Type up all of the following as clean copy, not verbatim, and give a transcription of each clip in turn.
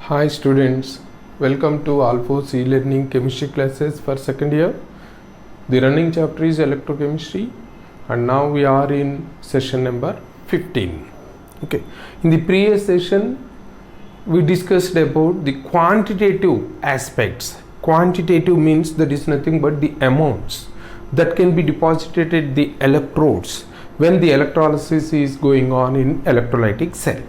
Hi students, welcome to Alphos e-learning chemistry classes for second year. The running chapter is electrochemistry and now we are in session number 15. Okay, in the previous session we discussed about the quantitative aspects. Quantitative means that is nothing but the amounts that can be deposited at the electrodes when the electrolysis is going on in electrolytic cell.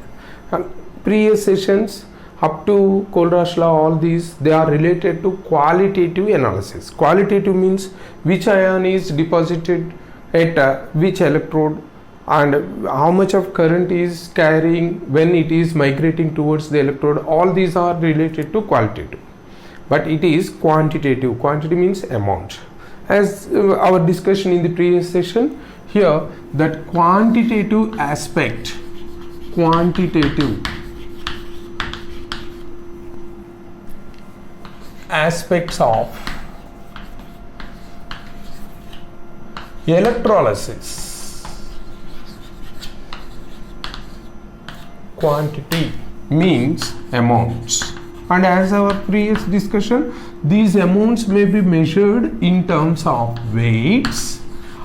And previous sessions up to Kohlrausch law, all these they are related to qualitative analysis. Qualitative means which ion is deposited at which electrode and how much of current is carrying when it is migrating towards the electrode. All these are related to qualitative, but it is quantitative. Quantity means amount. As our discussion in the previous session, here that quantitative aspect, aspects of electrolysis. Quantity means amounts, and as our previous discussion, these amounts may be measured in terms of weights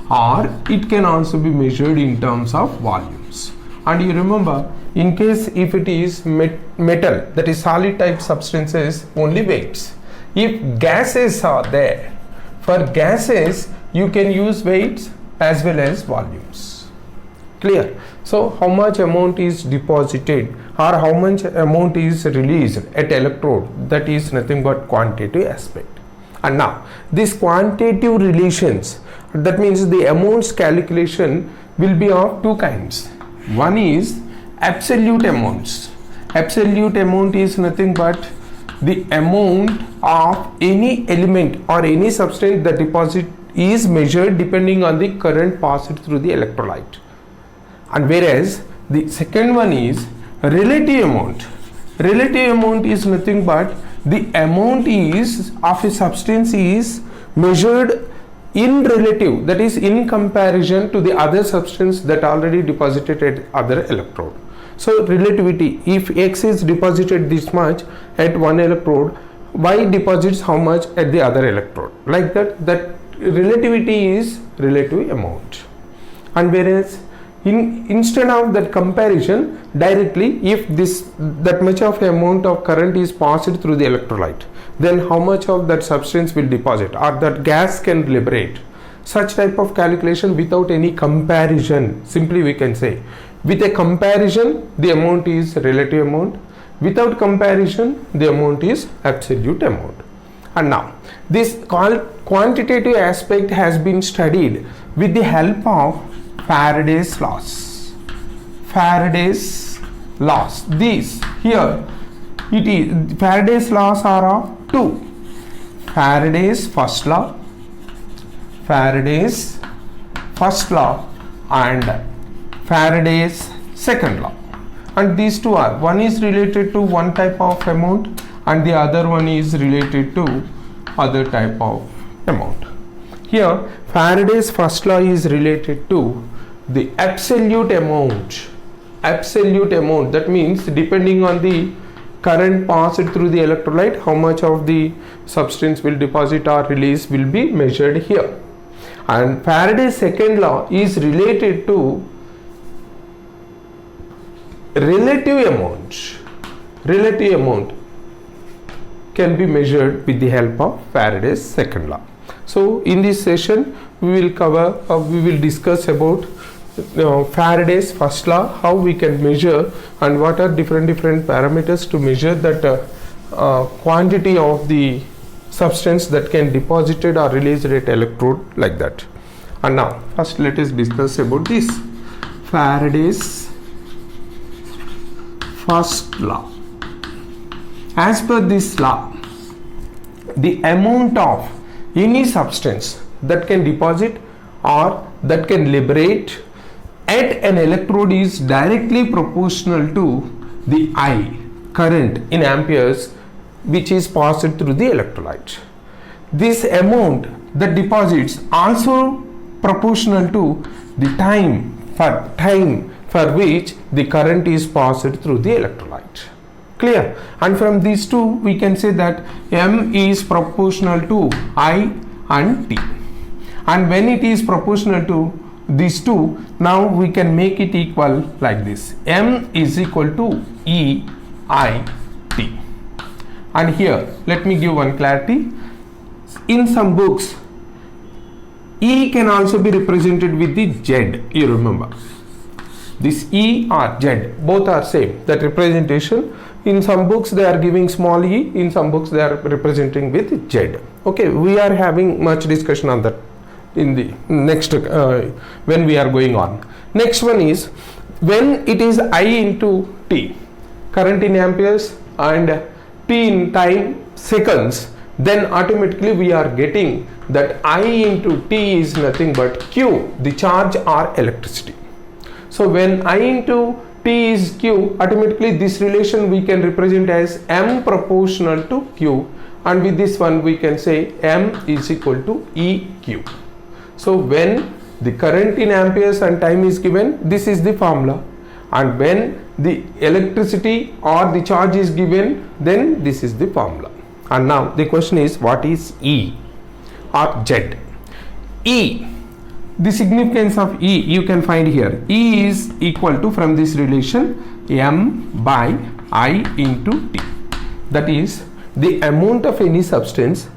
or it can also be measured in terms of volumes. And you remember, in case if it is metal, that is solid type substances, only weights. If gases are there, for gases you can use weights as well as volumes. Clear? So how much amount is deposited or how much amount is released at electrode, that is nothing but quantitative aspect. And now these quantitative relations, that means the amounts calculation will be of two kinds. One is absolute amounts. Absolute amount is nothing but the amount of any element or any substance that deposit is measured depending on the current passed through the electrolyte. And whereas the second one is relative amount. Relative amount is nothing but the amount is of a substance is measured in relative, that is in comparison to the other substance that already deposited at other electrode. So relativity, if X is deposited this much at one electrode, Y deposits how much at the other electrode. Like that relativity is relative amount. And whereas instead of that comparison, directly if that much of amount of current is passed through the electrolyte, then how much of that substance will deposit or that gas can liberate. Such type of calculation without any comparison, simply we can say, with a comparison the amount is relative amount, without comparison the amount is absolute amount. And now this quantitative aspect has been studied with the help of Faraday's laws. Faraday's laws, these here it is Faraday's laws are of two: Faraday's first law and Faraday's second law. And these two are, one is related to one type of amount and the other one is related to other type of amount. Here Faraday's first law is related to the absolute amount. Absolute amount, that means depending on the current passed through the electrolyte, how much of the substance will deposit or release will be measured here. And Faraday's second law is related to relative amount. Relative amount can be measured with the help of Faraday's second law. So in this session we will discuss about Faraday's first law, how we can measure and what are different parameters to measure that quantity of the substance that can deposited or released at electrode, like that. And now first let us discuss about this Faraday's first law. As per this law, the amount of any substance that can deposit or that can liberate at an electrode is directly proportional to the I, current in amperes, which is passed through the electrolyte. This amount that deposits also proportional to the time for which the current is passed through the electrolyte. Clear? And from these two we can say that m is proportional to I and T. And when it is proportional to these two, now we can make it equal like this. M is equal to E I T. And here let me give one clarity. In some books E can also be represented with the Z. You remember this E or Z, both are same. That representation, in some books they are giving small e, in some books they are representing with Z. Okay, we are having much discussion on that in the next when we are going on. Next one is when it is I into T, current in amperes and T in time seconds, then automatically we are getting that I into T is nothing but Q, the charge or electricity. So when I into T is Q, automatically this relation we can represent as M proportional to Q, and with this one we can say M is equal to EQ. So when the current in amperes and time is given, this is the formula, and when the electricity or the charge is given, then this is the formula. And now the question is, what is E or Z? E, the significance of E you can find here. E is equal to, from this relation, M by I into T. That is the amount of any substance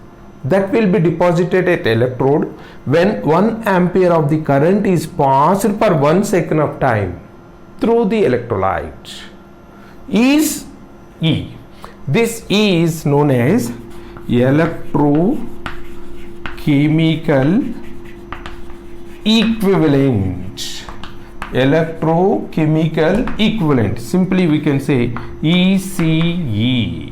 that will be deposited at electrode when 1 ampere of the current is passed per 1 second of time through the electrolyte is E. This E is known as electrochemical equivalent. Electrochemical equivalent. Simply we can say ECE.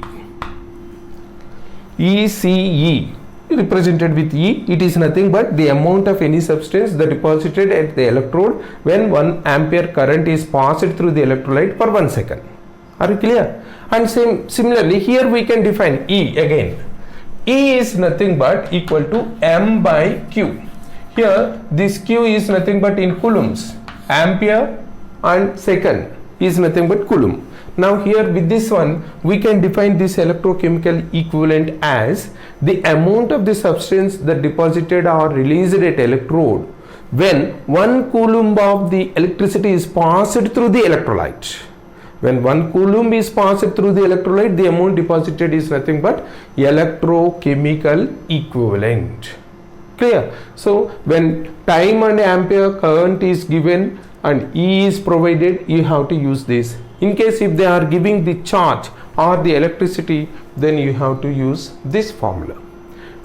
ECE represented with E, it is nothing but the amount of any substance that deposited at the electrode when 1 ampere current is passed through the electrolyte for 1 second. Are you clear? And similarly here we can define E again. E is nothing but equal to M by Q. Here this Q is nothing but in coulombs. Ampere and second is nothing but coulomb. Now here with this one we can define this electrochemical equivalent as the amount of the substance that deposited or released at electrode when 1 coulomb of the electricity is passed through the electrolyte. When 1 coulomb is passed through the electrolyte, the amount deposited is nothing but electrochemical equivalent. Clear? So when time and ampere current is given and E is provided, you have to use this. In case if they are giving the charge or the electricity, then you have to use this formula.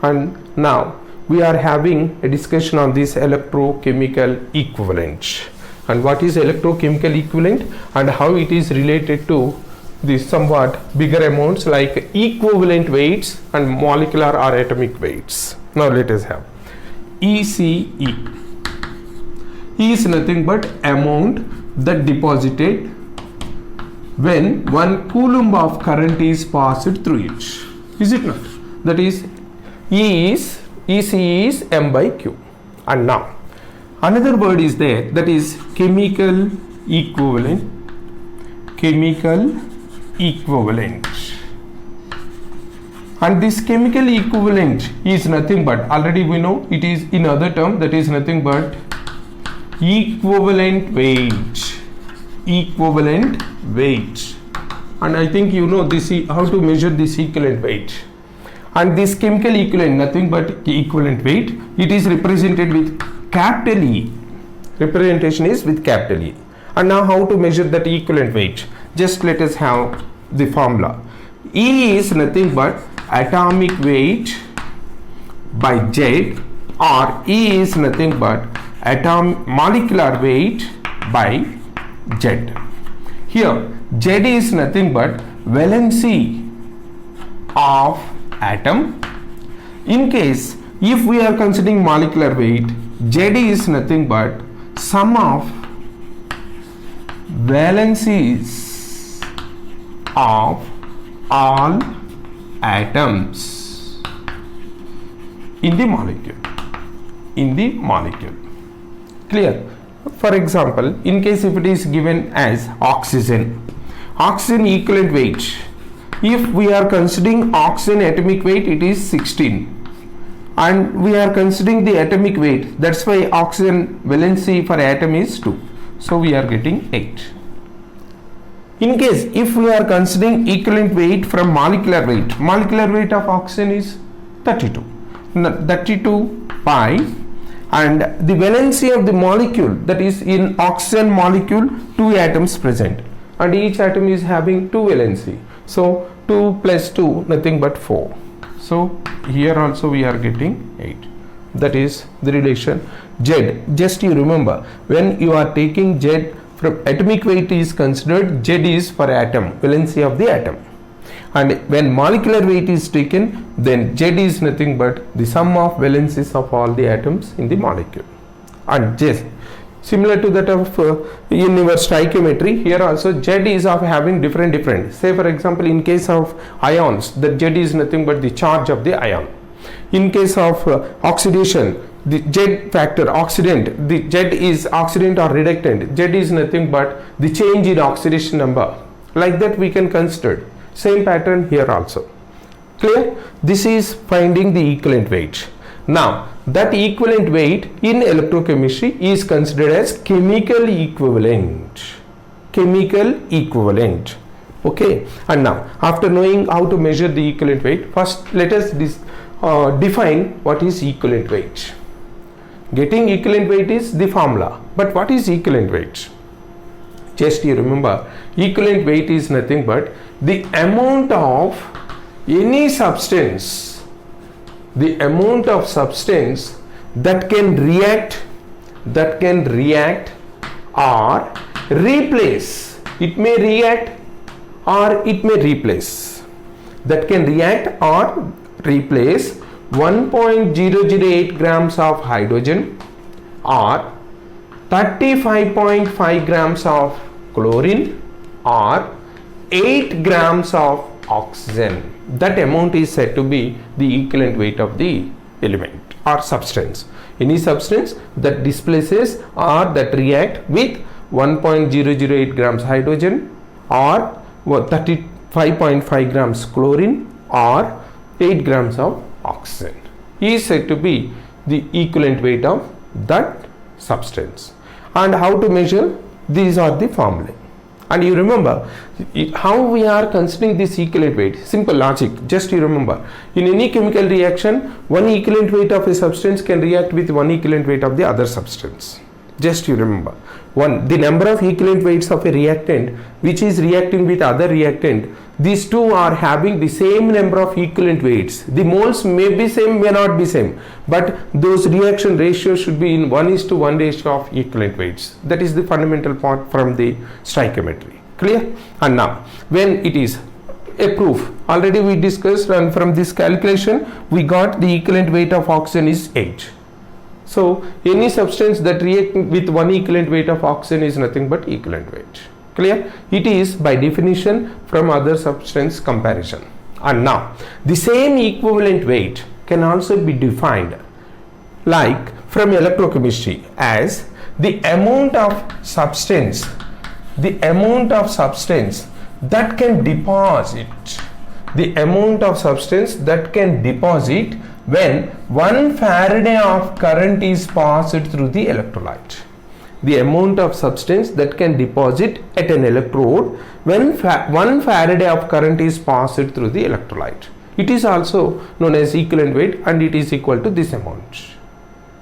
And now we are having a discussion on this electrochemical equivalent. And what is electrochemical equivalent and how it is related to the somewhat bigger amounts like equivalent weights and molecular or atomic weights. Now let us have ECE. E is nothing but amount that deposited when 1 coulomb of current is passed through it. Is it not? That is ECE is M by Q. And now another word is there, that is chemical equivalent. Chemical equivalent. And this chemical equivalent is nothing but, already we know it is in other term, that is nothing but equivalent weight. Equivalent weight. And I think you know this, how to measure this equivalent weight. And this chemical equivalent nothing but equivalent weight. It is represented with capital E. Representation is with capital E. And now how to measure that equivalent weight? Just let us have the formula. E is nothing but atomic weight by Z, or E is nothing but molecular weight by Z. Here Z is nothing but valency of atom. In case if we are considering molecular weight, Z is nothing but sum of valencies of all atoms in the molecule. Clear? For example, in case if it is given as oxygen equivalent weight if we are considering oxygen atomic weight, it is 16. And we are considering the atomic weight, that's why oxygen valency for atom is 2. So we are getting 8. In case if we are considering equivalent weight from molecular weight of oxygen is 32. 32 pi, and the valency of the molecule, that is in oxygen molecule 2 atoms present, and each atom is having 2 valency. So 2 plus 2 nothing but 4. So here also we are getting 8. That is the relation Z. Just you remember, when you are taking Z from atomic weight is considered, Z is for atom, valency of the atom. And when molecular weight is taken, then Z is nothing but the sum of valencies of all the atoms in the molecule. And Z, similar to that of in your stoichiometry, here also Z is of having different. Say for example, in case of ions, the Z is nothing but the charge of the ion. In case of oxidation, the Z factor, oxidant, the Z is oxidant or reductant. Z is nothing but the change in oxidation number. Like that we can consider. Same pattern here also. Clear? This is finding the equivalent weight. Now, that equivalent weight in electrochemistry is considered as chemical equivalent. Chemical equivalent. Okay. And now, after knowing how to measure the equivalent weight, first let us define what is equivalent weight. Getting equivalent weight is the formula. But what is equivalent weight? Just you remember, equivalent weight is nothing but the amount of any substance, that can react or replace. It may react or it may replace. That can react or replace 1.008 grams of hydrogen or 35.5 grams of chlorine or 8 grams of oxygen. That amount is said to be the equivalent weight of the element or substance. Any substance that displaces or that react with 1.008 grams hydrogen or 35.5 grams chlorine or 8 grams of oxygen is said to be the equivalent weight of that substance. And how to measure? These are the formulae. And you remember how we are considering this equivalent weight. Simple logic. Just you remember, in any chemical reaction, one equivalent weight of a substance can react with one equivalent weight of the other substance. Just you remember, the number of equivalent weights of a reactant which is reacting with other reactant, these two are having the same number of equivalent weights. The moles may be same, may not be same, but those reaction ratios should be in 1:1 ratio of equivalent weights. That is the fundamental part from the stoichiometry. Clear? And now, when it is a proof, already we discussed, and from this calculation we got the equivalent weight of oxygen is 8. So any substance that react with one equivalent weight of oxygen is nothing but equivalent weight. Clear? It is by definition from other substance comparison. And now the same equivalent weight can also be defined like from electrochemistry as the amount of substance that can deposit when 1 Faraday of current is passed through the electrolyte. The amount of substance that can deposit at an electrode when 1 Faraday of current is passed through the electrolyte. It is also known as equivalent weight, and it is equal to this amount.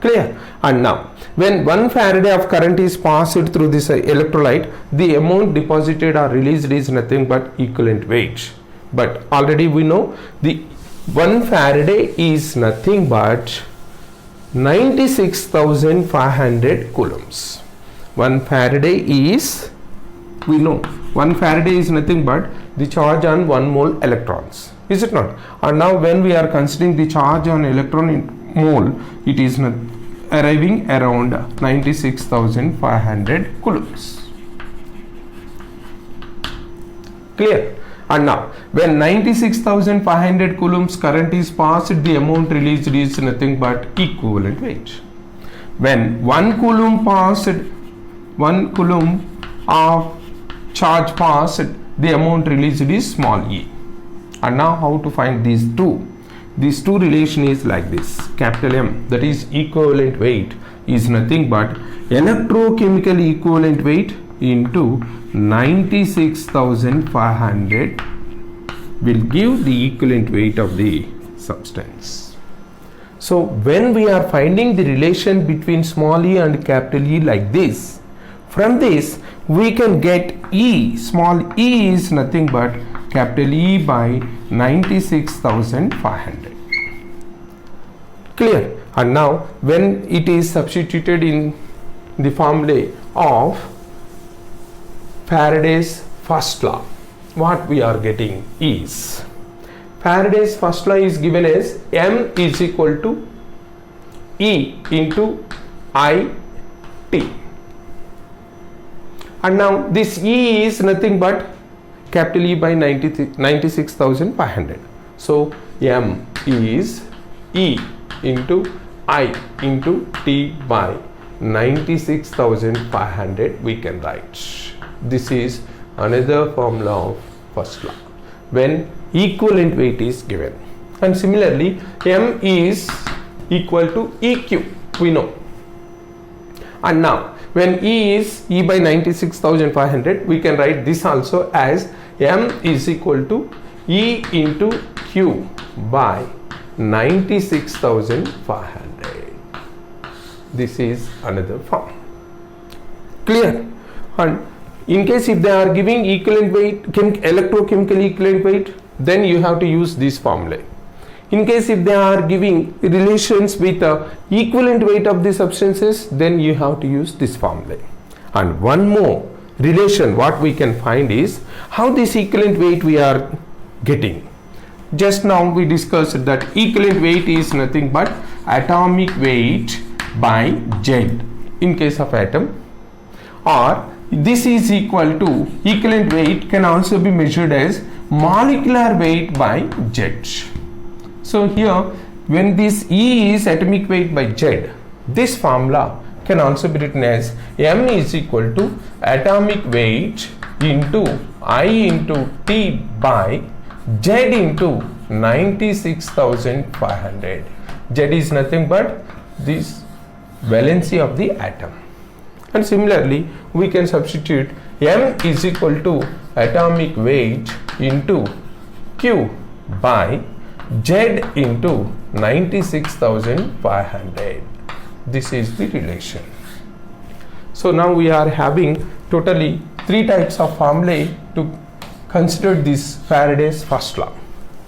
Clear? And now, when 1 Faraday of current is passed through this electrolyte, the amount deposited or released is nothing but equivalent weight. But already we know the 1 Faraday is nothing but 96,500 coulombs. 1 Faraday is, we know, 1 Faraday is nothing but the charge on 1 mole electrons. Is it not? And now when we are considering the charge on electron in mole, it is arriving around 96,500 coulombs. Clear? And now when 96,500 coulombs current is passed, the amount released is nothing but equivalent weight. When 1 coulomb of charge passed, the amount released is small e. And now how to find these two? These two relation is like this. Capital M, that is equivalent weight, is nothing but electrochemical equivalent weight into 96,500 will give the equivalent weight of the substance. So when we are finding the relation between small e and capital E like this, from this we can get E. Small e is nothing but capital E by 96,500. Clear? And now when it is substituted in the formula of Faraday's first law, what we are getting is, Faraday's first law is given as M is equal to E into I T. And now this E is nothing but capital E by 96,500. So M is E into I into T by 96,500 we can write. This is another formula of first law when equivalent weight is given. And similarly, M is equal to EQ, we know. And now when E is E by 96,500, we can write this also as M is equal to E into Q by 96,500. This is another form. Clear? And in case if they are giving equivalent weight, electrochemical equivalent weight, then you have to use this formula. In case if they are giving relations with equivalent weight of the substances, then you have to use this formula. And one more relation what we can find is how this equivalent weight we are getting. Just now we discussed that equivalent weight is nothing but atomic weight by Z in case of atom, or this is equal to equivalent weight can also be measured as molecular weight by Z. So here when this E is atomic weight by Z, this formula can also be written as M is equal to atomic weight into I into T by Z into 96,500. Z is nothing but this valency of the atom. And similarly we can substitute M is equal to atomic weight into Q by Z into 96,500. This is the relation. So now we are having totally three types of formulae to consider this Faraday's first law.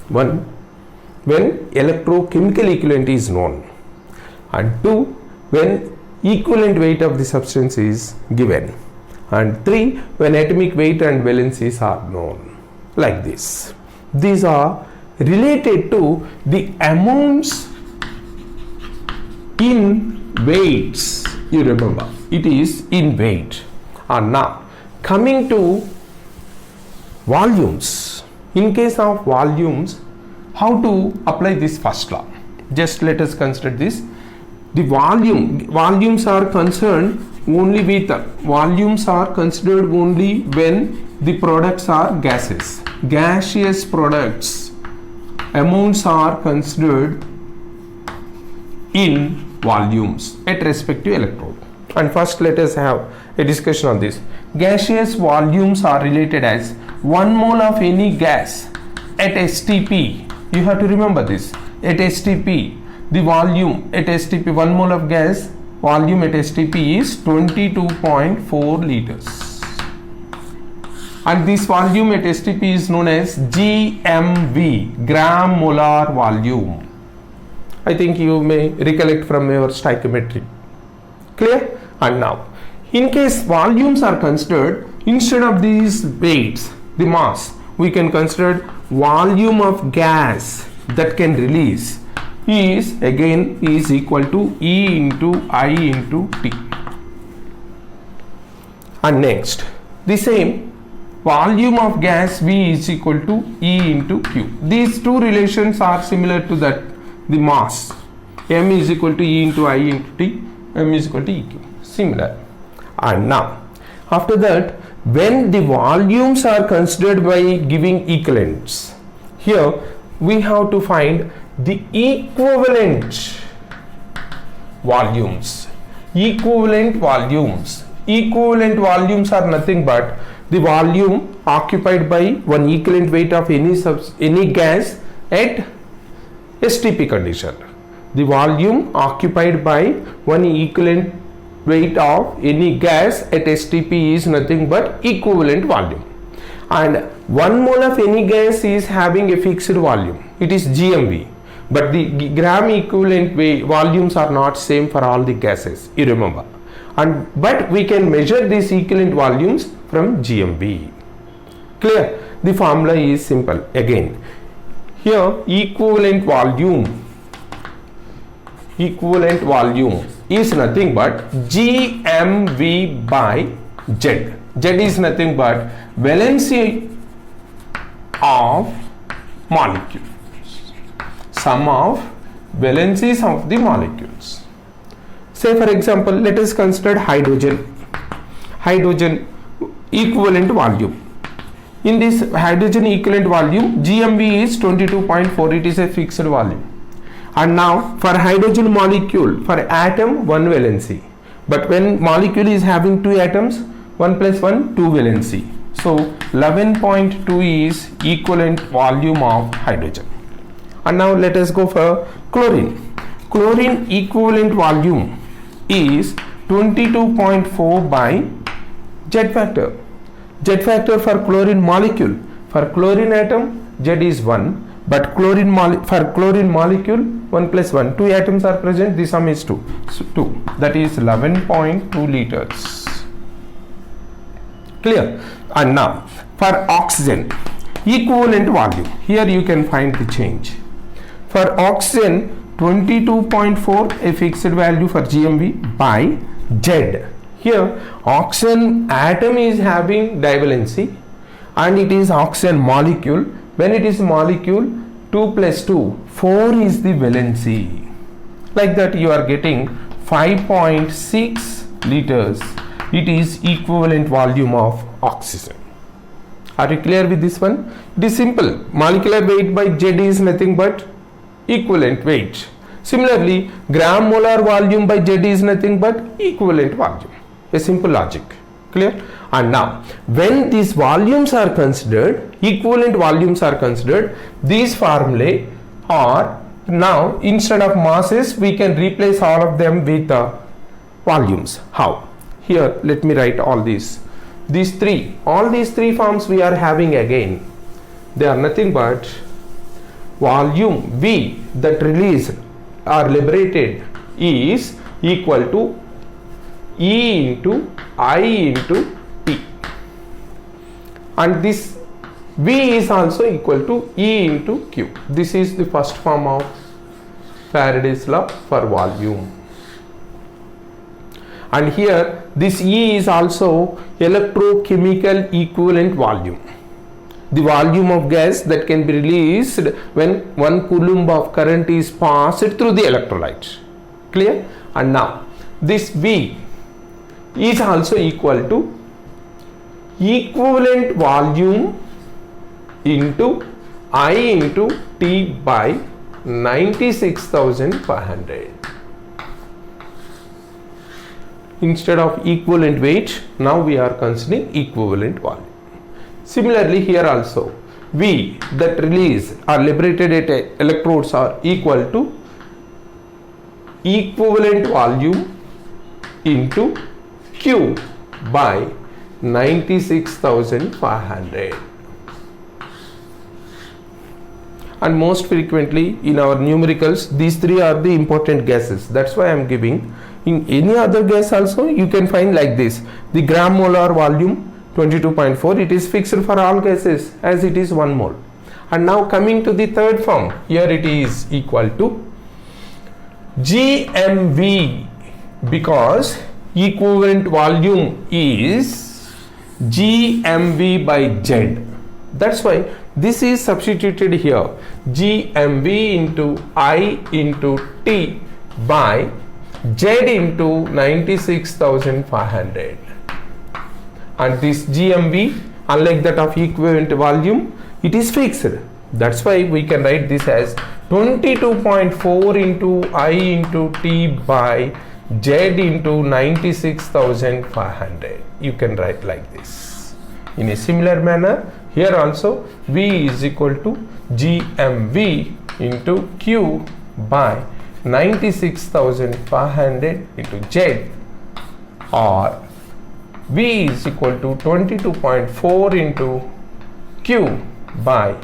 One, when electrochemical equivalent is known, and two, when equivalent weight of the substance is given, and three, when atomic weight and valencies are known. Like this. These are related to the amounts in weights. You remember, it is in weight. And now coming to volumes. In case of volumes, how to apply this first law? Just let us consider this. The volumes are concerned only with volumes are considered only when the products are gases. Gaseous products amounts are considered in volumes at respective electrode. And first let us have a discussion on this. Gaseous volumes are related as 1 mole of any gas at STP. You have to remember this. At STP, the volume at STP, 1 mole of gas volume at STP is 22.4 liters. And this volume at STP is known as GMV, gram molar volume. I think you may recollect from your stoichiometry. Clear? And now, in case volumes are considered, instead of these weights, the mass, we can consider volume of gas that can release is again is equal to E into I into T. And next, the same volume of gas V is equal to E into Q. These two relations are similar to that, the mass. M is equal to E into I into T, M is equal to EQ. Similar. And now, after that, when the volumes are considered by giving equivalents, here we have to find the equivalent volumes. Equivalent volumes are nothing but the volume occupied by one equivalent weight of any gas at STP condition. The volume occupied by one equivalent weight of any gas at STP is nothing but equivalent volume. And 1 mole of any gas is having a fixed volume. It is GMV. But the gram equivalent volumes are not same for all the gases. You remember. But we can measure these equivalent volumes from GMV. Clear? The formula is simple. Again, here equivalent volume is nothing but GMV by Z. Z is nothing but valency of molecules. Sum of valencies of the molecules. Say for example, let us consider hydrogen equivalent volume. In this hydrogen equivalent volume, GMV is 22.4. It is a fixed volume. And now for hydrogen molecule, for atom 1 valency. But when molecule is having 2 atoms, 1 plus 1, 2 valency. So 11.2 is equivalent volume of hydrogen. And now let us go for chlorine. Chlorine equivalent volume is 22.4 by Z factor. Z factor for chlorine molecule. For chlorine atom, Z is 1. But for chlorine molecule, 1 plus 1. 2 atoms are present. The sum is 2. So 2. That is 11.2 liters. Clear? And now for oxygen equivalent volume. Here you can find the change. For oxygen 22.4, a fixed value for GMV by Z. Here oxygen atom is having divalency and it is oxygen molecule. When it is molecule, 2 plus 2, 4 is the valency. Like that you are getting 5.6 liters. It is equivalent volume of oxygen. Are you clear with this one? It is simple. Molecular weight by Z is nothing but equivalent weight. Similarly, gram molar volume by Z is nothing but equivalent volume. A simple logic. Clear? And now, when these volumes are considered, equivalent volumes are considered, these formulae are now, instead of masses, we can replace all of them with volumes. How? Here, let me write all these. All these three forms we are having again. They are nothing but volume V that released or liberated is equal to E into I into T. And this V is also equal to E into Q. This is the first form of Faraday's law for volume. And here this E is also electrochemical equivalent volume. The volume of gas that can be released when 1 coulomb of current is passed through the electrolyte. Clear? And now this V is also equal to equivalent volume into I into T by 96,500. Instead of equivalent weight, now we are considering equivalent volume. Similarly, here also V that released or liberated at electrodes are equal to equivalent volume into Q by 96,500. And most frequently in our numericals, these three are the important gases. That's why I am giving. In any other gas also you can find like this. The gram molar volume 22.4, it is fixed for all gases as it is 1 mole. And now coming to the third form, here it is equal to GMV, because equivalent volume is GMV by Z. That's why this is substituted here, GMV into I into T by Z into 96,500. And this GMV, unlike that of equivalent volume, it is fixed. That's why we can write this as 22.4 into I into T by Z into 96,500. You can write like this. In a similar manner, here also V is equal to GMV into Q by 96,500 into Z, or V is equal to 22.4 into Q by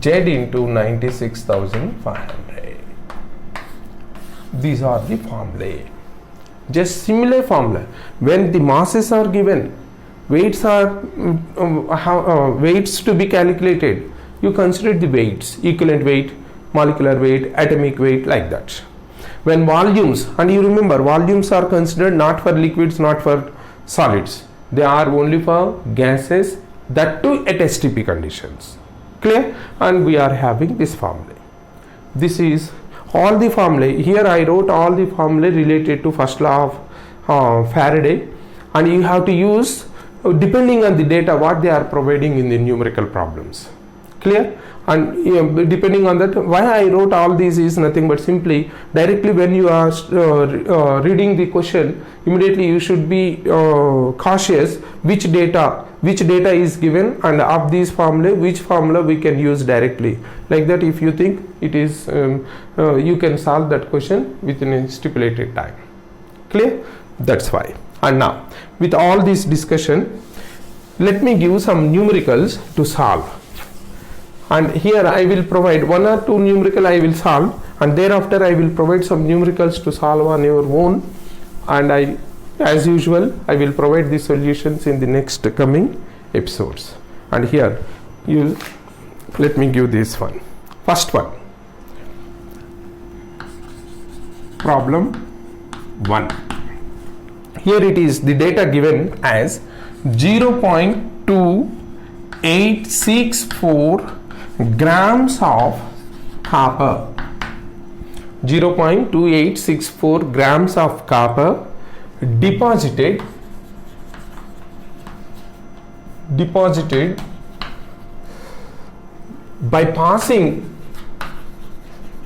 Z into 96,500. These are the formulae. Just similar formula. When the masses are given, weights are weights to be calculated, you consider the weights: equivalent weight, molecular weight, atomic weight, like that. When volumes, and you remember, volumes are considered not for liquids, not for solids. They are only for gases, that too at STP conditions. Clear? And we are having this formula. This is all the formulae. Here I wrote all the formulae related to first law of Faraday, and you have to use depending on the data what they are providing in the numerical problems. Clear? And depending on that, why I wrote all these is nothing but simply directly when you are reading the question, immediately you should be cautious which data is given, and of these formulae which formula we can use directly. Like that, if you think it is you can solve that question within a stipulated time. Clear? That's why. And now with all this discussion, let me give some numericals to solve. And here I will provide one or two numerical I will solve, and thereafter I will provide some numericals to solve on your own, and as usual I will provide the solutions in the next coming episodes. And here let me give this one. First one, problem 1. Here it is the data given as 0.2864 grams of copper. 0.2864 grams of copper deposited by passing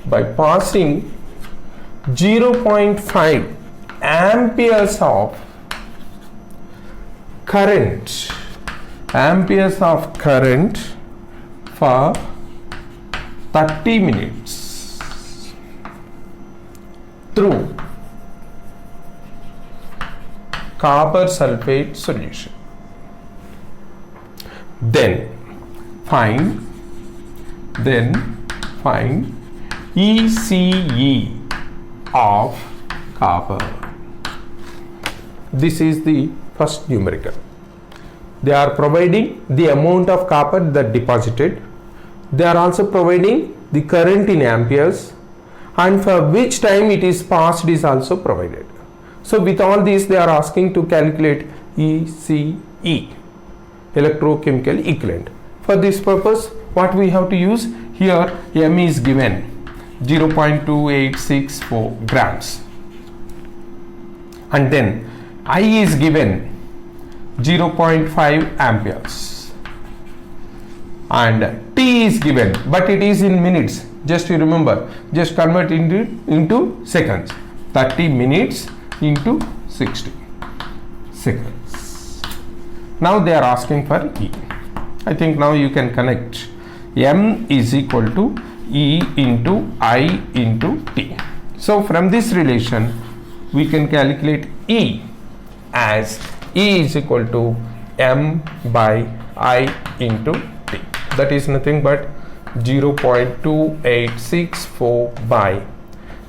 0.5 amperes of current for 30 minutes through copper sulfate solution. Then find ECE of copper. This is the first numerical. They are providing the amount of copper that deposited. They are also providing the current in amperes, and for which time it is passed is also provided. So with all these they are asking to calculate ECE, electrochemical equivalent. For this purpose, what we have to use here, M is given 0.2864 grams, and then I is given 0.5 amperes, and T is given, but it is in minutes. Just you remember, just convert into seconds. 30 minutes into 60 seconds. Now they are asking for E. I think now you can connect. M is equal to E into I into T. So from this relation we can calculate E as E is equal to M by I into T. That is nothing but 0.2864 by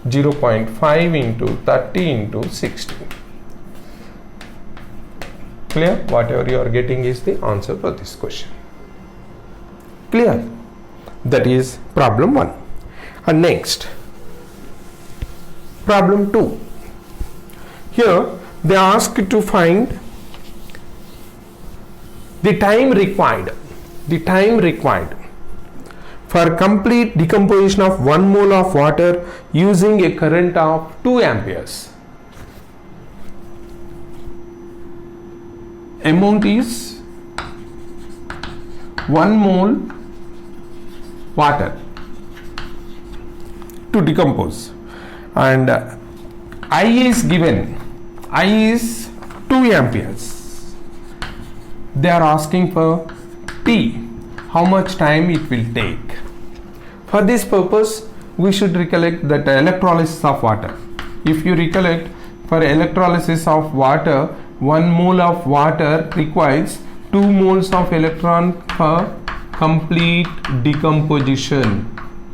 0.5 into 30 into 60. Clear? Whatever you are getting is the answer for this question. Clear? That is problem 1. And next, problem 2. Here they ask to find the time required for complete decomposition of 1 mole of water using a current of 2 amperes. Amount is 1 mole water to decompose, and I is given, I is 2 amperes. They are asking for T, how much time it will take. For this purpose, we should recollect that electrolysis of water. If you recollect, for electrolysis of water, 1 mole of water requires 2 moles of electron for complete decomposition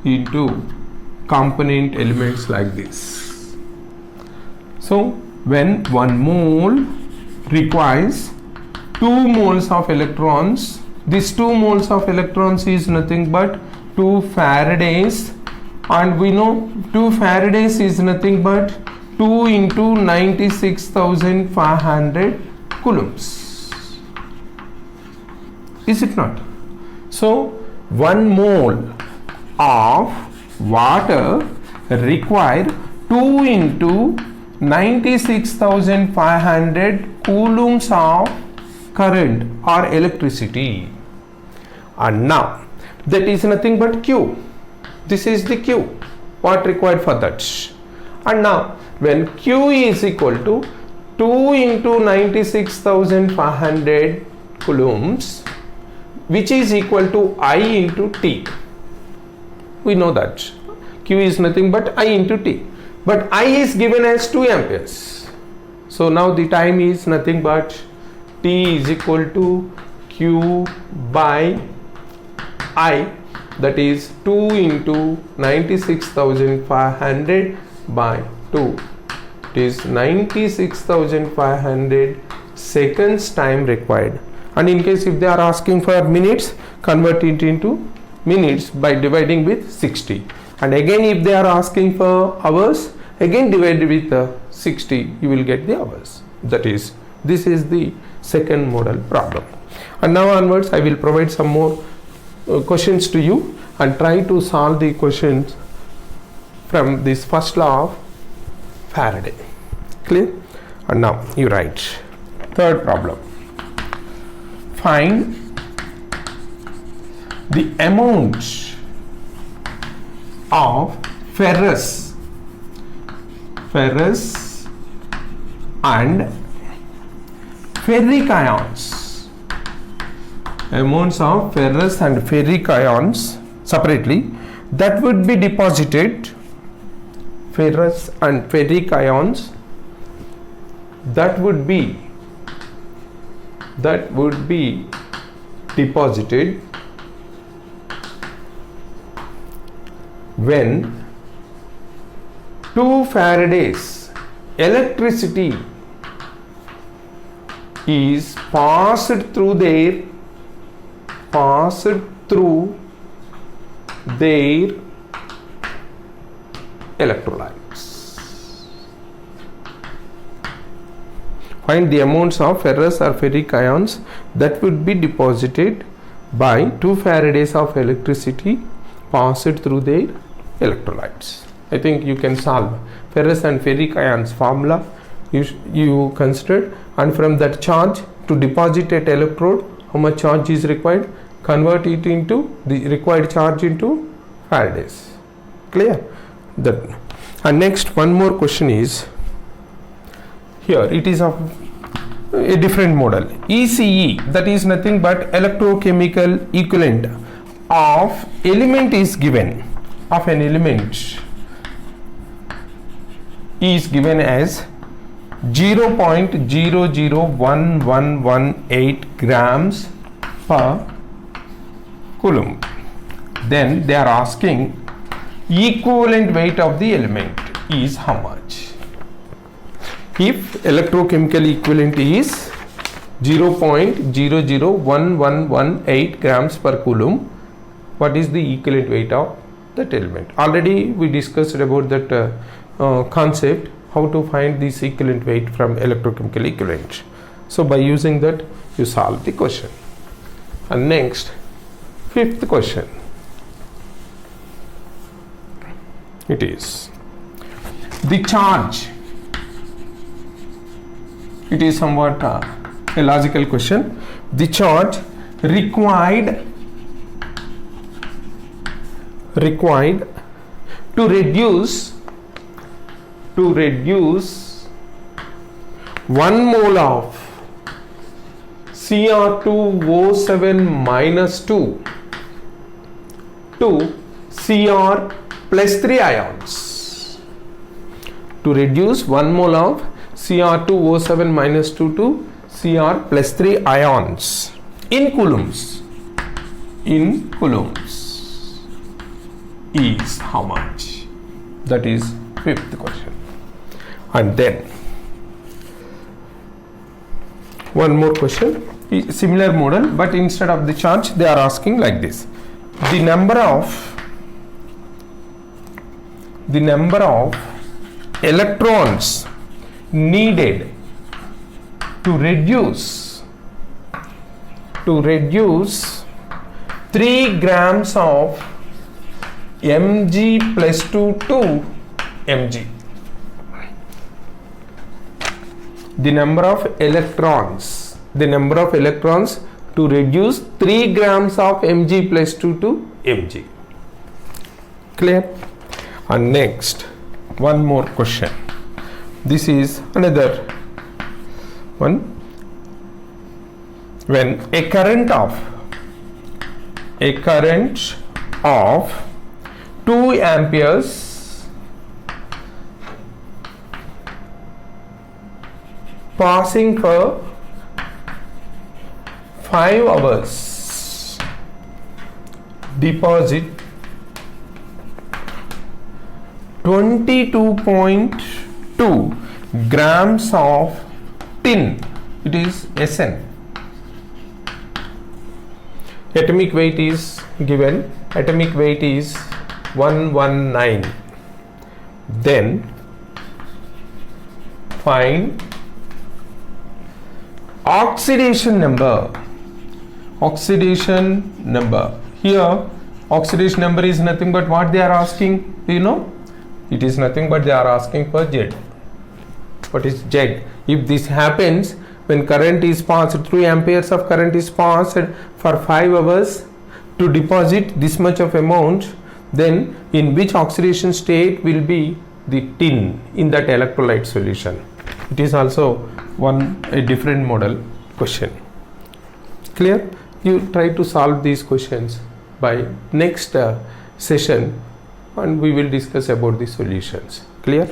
into component elements like this. So when 1 mole requires 2 moles of electrons, this 2 moles of electrons is nothing but 2 Faradays, and we know 2 Faradays is nothing but 2 into 96,500 coulombs. Is it not? So 1 mole of water require 2 into 96,500 coulombs of current or electricity. And now that is nothing but Q. This is the Q, what required for that. And now when Q is equal to 2 into 96,500 coulombs, which is equal to I into T. We know that Q is nothing but I into T, but I is given as 2 amperes. So now the time is nothing but T is equal to Q by I, that is 2 into 96,500 by 2. It is 96,500 seconds time required. And in case if they are asking for minutes, convert it into minutes by dividing with 60. And again if they are asking for hours, again divided with 60, you will get the hours. That is, this is the second model problem. And now onwards I will provide some more questions to you and try to solve the questions from this first law of Faraday. Clear? And now you write third problem. Find the amount of ferrous and ferric ions. Amounts of ferrous and ferric ions separately that would be deposited, ferrous and ferric ions that would be deposited when 2 Faradays electricity is passed through their electrolytes. Find the amounts of ferrous or ferric ions that would be deposited by 2 Faradays of electricity passed through their electrolytes. I think you can solve ferrous and ferric ions formula you considered, and from that charge to deposit at electrode, how much charge is required, convert it into the required charge into Faradays. Clear? That. And next one more question is, here it is of a different model. ECE, that is nothing but electrochemical equivalent of element is given, of an element is given as 0.001118 grams per coulomb. Then they are asking equivalent weight of the element is how much. If electrochemical equivalent is 0.001118 grams per coulomb, what is the equivalent weight of that element? Already we discussed about that concept, how to find this equivalent weight from electrochemical equivalent. So by using that you solve the question. And next, fifth question. It is the charge. It is somewhat a logical question. The charge required required to reduce 1 mole of Cr2O7 minus 2 to Cr plus 3 ions. To reduce 1 mole of Cr2O7 minus 2 to Cr plus 3 ions in coulombs. In coulombs is how much? That is 5th question. And then one more question, similar model, but instead of the charge they are asking like this: the number of electrons needed to reduce 3 grams of Mg plus 2 to Mg. The number of electrons to reduce 3 grams of Mg plus 2 to Mg. Clear? And next, one more question. This is another one. When a current of 2 amperes passing for 5 hours deposit 22.2 grams of tin. It is Sn. Atomic weight is given. Atomic weight is 119. Then find oxidation number. Here oxidation number is nothing but what they are asking. Do you know? It is nothing but they are asking for Z. What is Z? If this happens when current is passed, 3 amperes of current is passed for 5 hours to deposit this much of amount, then in which oxidation state will be the tin in that electrolyte solution? It is also a different model question. Clear? You try to solve these questions by next session, and we will discuss about the solutions. Clear?